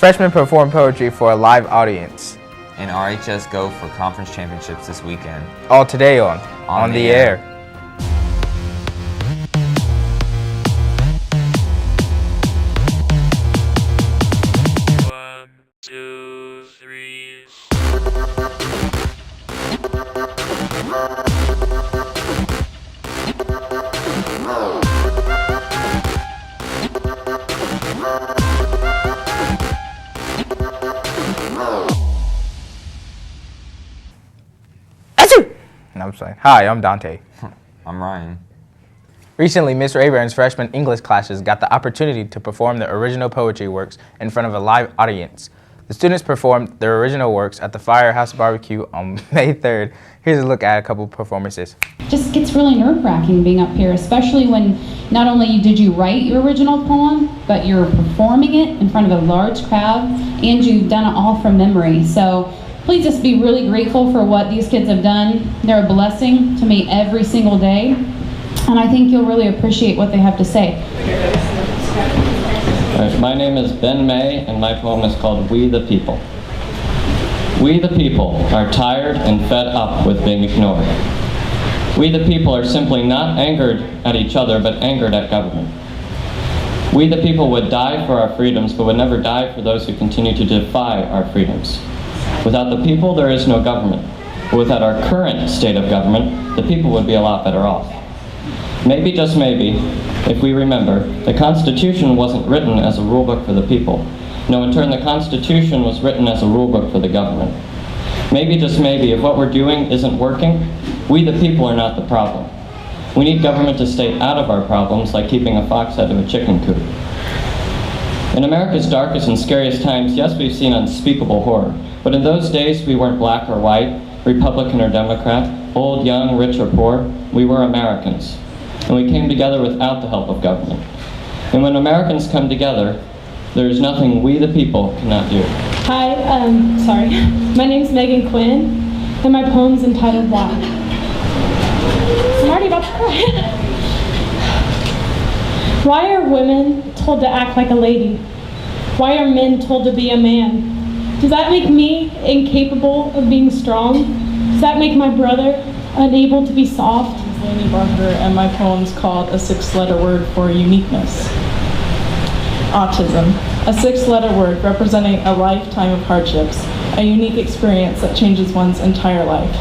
Freshmen perform poetry for a live audience. And RHS go for conference championships this weekend. All today on the air. One, two, three. No, I'm sorry. Hi, I'm Dante. I'm Ryan. Recently, Mr. Abraham's freshman English classes got the opportunity to perform their original poetry works in front of a live audience. The students performed their original works at the Firehouse Barbecue on May 3rd. Here's a look at a couple performances. Just gets really nerve-wracking being up here, especially when not only did you write your original poem, but you're performing it in front of a large crowd, and you've done it all from memory. So please just be really grateful for what these kids have done. They're a blessing to me every single day, and I think you'll really appreciate what they have to say. Right, my name is Ben May, and my poem is called We the People. We the people are tired and fed up with being ignored. We the people are simply not angered at each other, but angered at government. We the people would die for our freedoms, but would never die for those who continue to defy our freedoms. Without the people, there is no government. But without our current state of government, the people would be a lot better off. Maybe, just maybe, if we remember, the Constitution wasn't written as a rulebook for the people. No, in turn, the Constitution was written as a rulebook for the government. Maybe, just maybe, if what we're doing isn't working, we the people are not the problem. We need government to stay out of our problems, like keeping a fox out of a chicken coop. In America's darkest and scariest times, yes, we've seen unspeakable horror. But in those days, we weren't black or white, Republican or Democrat, old, young, rich or poor. We were Americans. And we came together without the help of government. And when Americans come together, there is nothing we the people cannot do. Hi, my name's Megan Quinn, and my poem's entitled Why. I'm already about to cry. Why are women told to act like a lady? Why are men told to be a man? Does that make me incapable of being strong? Does that make my brother unable to be soft? I'm Lainey Barker, and my poem's called A Six-Letter Word for Uniqueness. Autism, a six-letter word representing a lifetime of hardships, a unique experience that changes one's entire life.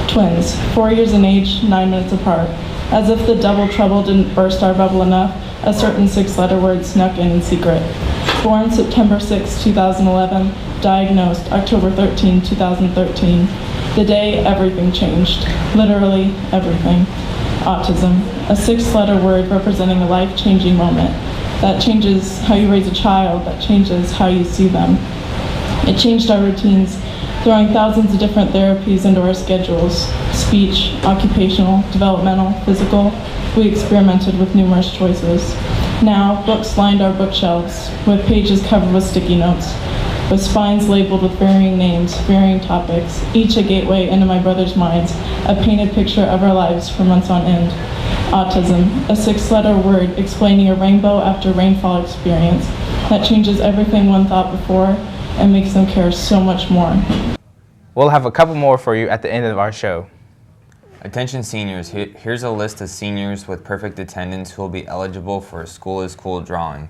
Twins, 4 years in age, 9 minutes apart. As if the double trouble didn't burst our bubble enough, a certain six-letter word snuck in secret. Born September 6, 2011, diagnosed October 13, 2013. The day everything changed, literally everything. Autism, a six-letter word representing a life-changing moment that changes how you raise a child, that changes how you see them. It changed our routines, throwing thousands of different therapies into our schedules: speech, occupational, developmental, physical. We experimented with numerous choices. Now, books lined our bookshelves, with pages covered with sticky notes, with spines labeled with varying names, varying topics, each a gateway into my brother's minds, a painted picture of our lives for months on end. Autism, a six-letter word explaining a rainbow after rainfall experience that changes everything one thought before and makes them care so much more. We'll have a couple more for you at the end of our show. Attention seniors, here's a list of seniors with perfect attendance who will be eligible for a School is Cool drawing.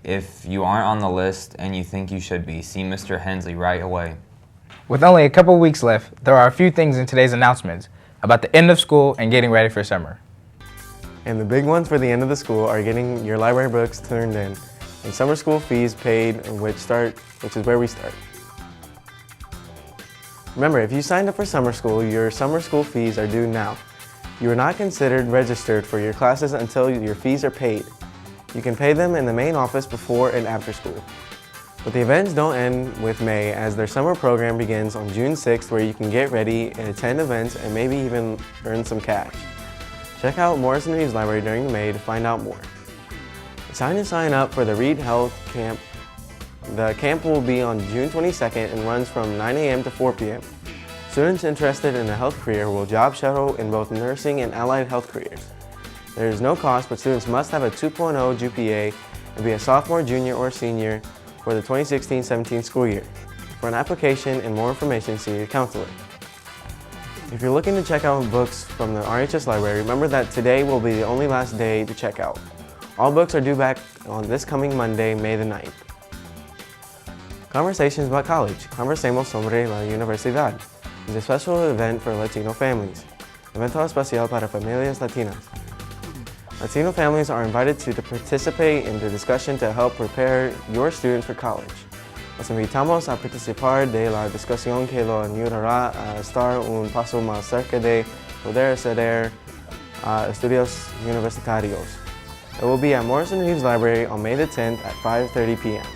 If you aren't on the list and you think you should be, see Mr. Hensley right away. With only a couple weeks left, there are a few things in today's announcements about the end of school and getting ready for summer. And the big ones for the end of the school are getting your library books turned in and summer school fees paid, which is where we start. Remember, if you signed up for summer school, your summer school fees are due now. You are not considered registered for your classes until your fees are paid. You can pay them in the main office before and after school. But the events don't end with May, as their summer program begins on June 6th, where you can get ready and attend events and maybe even earn some cash. Check out Morrison Reeves Library during May to find out more. It's time to sign up for the Reed Health Camp. The camp will be on June 22nd and runs from 9 a.m. to 4 p.m. Students interested in a health career will job shuttle in both nursing and allied health careers. There is no cost, but students must have a 2.0 GPA and be a sophomore, junior, or senior for the 2016-17 school year. For an application and more information, see your counselor. If you're looking to check out books from the RHS library, remember that today will be the only last day to check out. All books are due back on this coming Monday, May the 9th. Conversations about college. Conversemos sobre la universidad is a special event for Latino families. Evento especial para familias latinas. Latino families are invited to participate in the discussion to help prepare your students for college. Los invitamos a participar de la discusión que lo ayudará a estar un paso más cerca de poder acceder a estudios universitarios. It will be at Morrison Reeves Library on May the 10th at 5:30 p.m.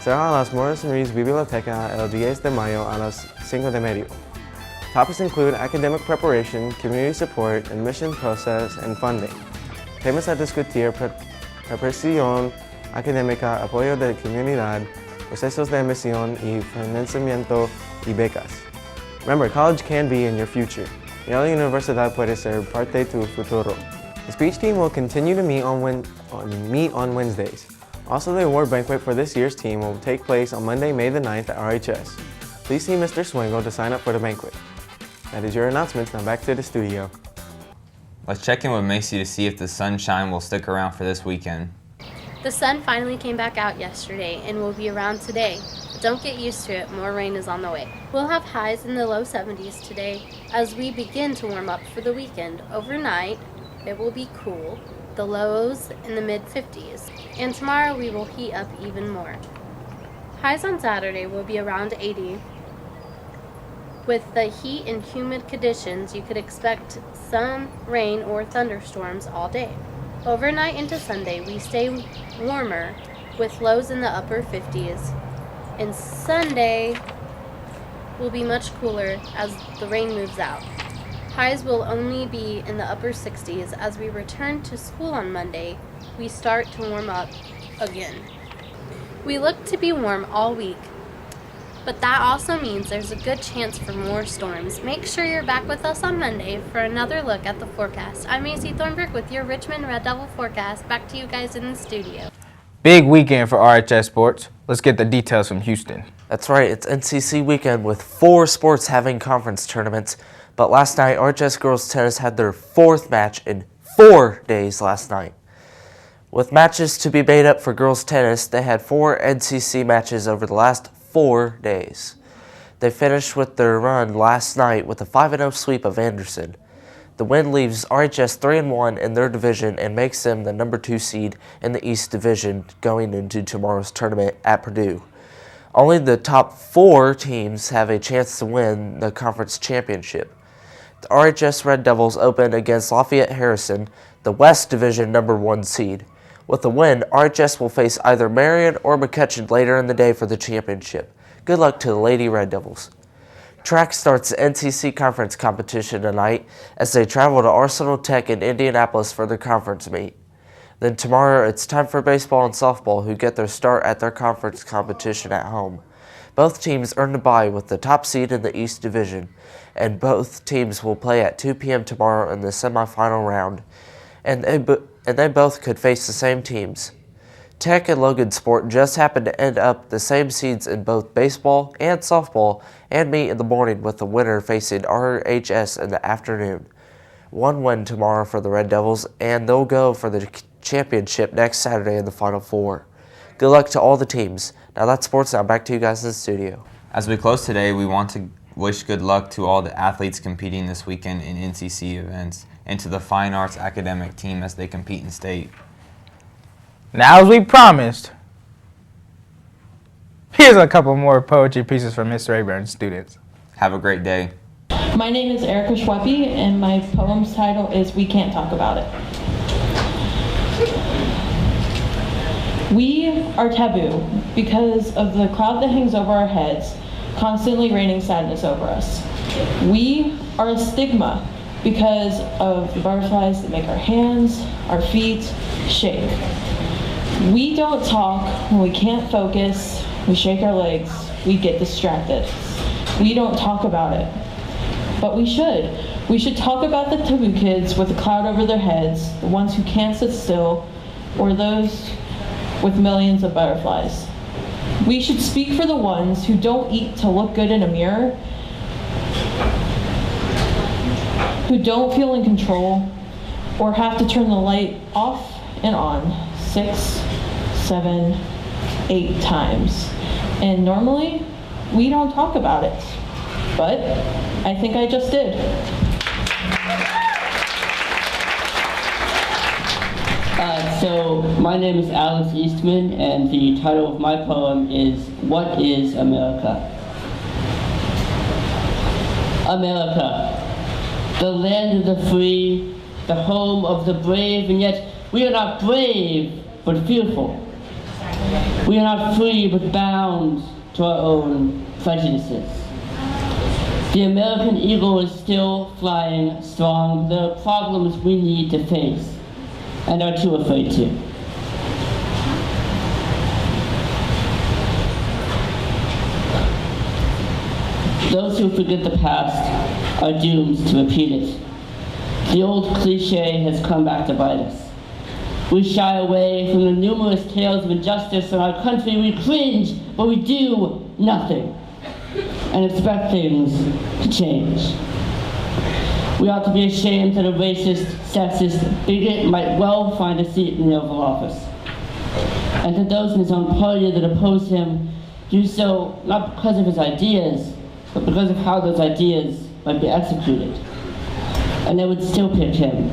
Será a las Morrison Reeves Biblioteca el 10 de mayo a las 5:30. Topics include academic preparation, community support, admission process, and funding. Temas a discutir: preparación académica, apoyo de comunidad, procesos de admisión y financiamiento y becas. Remember, college can be in your future. Y la universidad puede ser parte de tu futuro. The speech team will continue to meet on Wednesdays. Also, the award banquet for this year's team will take place on Monday, May the 9th at RHS. Please see Mr. Swingle to sign up for the banquet. That is your announcements. Now back to the studio. Let's check in with Macy to see if the sunshine will stick around for this weekend. The sun finally came back out yesterday and will be around today. But don't get used to it, more rain is on the way. We'll have highs in the low 70s today as we begin to warm up for the weekend. Overnight, it will be cool, the lows in the mid-50s, and tomorrow we will heat up even more. Highs on Saturday will be around 80. With the heat and humid conditions, you could expect some rain or thunderstorms all day. Overnight into Sunday, we stay warmer with lows in the upper 50s, and Sunday will be much cooler as the rain moves out. Highs will only be in the upper 60s. As we return to school on Monday, we start to warm up again. We look to be warm all week, but that also means there's a good chance for more storms. Make sure you're back with us on Monday for another look at the forecast. I'm Macy Thornbrook with your Richmond Red Devil forecast. Back to you guys in the studio. Big weekend for RHS sports. Let's get the details from Houston. That's right, it's NCC weekend with 4 sports having conference tournaments. But last night, RHS girls tennis had their 4th match in 4 days last night. With matches to be made up for girls tennis, they had 4 NCC matches over the last 4 days. They finished with their run last night with a 5-0 sweep of Anderson. The win leaves RHS 3-1 in their division and makes them the number 2 seed in the East Division going into tomorrow's tournament at Purdue. Only the top 4 teams have a chance to win the conference championship. The RHS Red Devils open against Lafayette Harrison, the West Division number 1 seed. With a win, RHS will face either Marion or McCutcheon later in the day for the championship. Good luck to the Lady Red Devils. Track starts the NCC conference competition tonight as they travel to Arsenal Tech in Indianapolis for their conference meet. Then tomorrow it's time for baseball and softball, who get their start at their conference competition at home. Both teams earned a bye with the top seed in the East Division, and both teams will play at 2 p.m. tomorrow in the semifinal round, and they both could face the same teams. Tech and Logansport just happened to end up the same seeds in both baseball and softball and meet in the morning, with the winner facing RHS in the afternoon. 1 win tomorrow for the Red Devils, and they'll go for the championship next Saturday in the Final Four. Good luck to all the teams. Now that's sports. Now back to you guys in the studio. As we close today, we want to wish good luck to all the athletes competing this weekend in NCC events and to the Fine Arts academic team as they compete in state. Now, as we promised, here's a couple more poetry pieces from Mr. Abrams' students. Have a great day. My name is Erica Schweppe, and my poem's title is We Can't Talk About It. We are taboo because of the cloud that hangs over our heads, constantly raining sadness over us. We are a stigma because of the butterflies that make our hands, our feet shake. We don't talk when we can't focus, we shake our legs, we get distracted. We don't talk about it, but we should. We should talk about the taboo kids with a cloud over their heads, the ones who can't sit still, or those with millions of butterflies. We should speak for the ones who don't eat to look good in a mirror, who don't feel in control, or have to turn the light off and on 6, 7, 8 times. And normally, we don't talk about it, but I think I just did. So my name is Alex Eastman, and the title of my poem is What is America? America, the land of the free, the home of the brave, and yet we are not brave, but fearful. We are not free, but bound to our own prejudices. The American eagle is still flying strong. There are problems we need to face and are too afraid to. Those who forget the past are doomed to repeat it. The old cliche has come back to bite us. We shy away from the numerous tales of injustice in our country. We cringe, but we do nothing and expect things to change. We ought to be ashamed that a racist, sexist bigot might well find a seat in the Oval Office. And that those in his own party that oppose him do so not because of his ideas, but because of how those ideas might be executed. And they would still pick him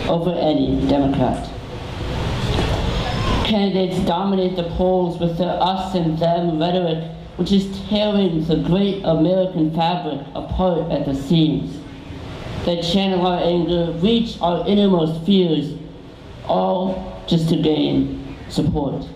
over any Democrat. Candidates dominate the polls with their us and them rhetoric, which is tearing the great American fabric apart at the seams. They channel our anger, reach our innermost fears, all just to gain support.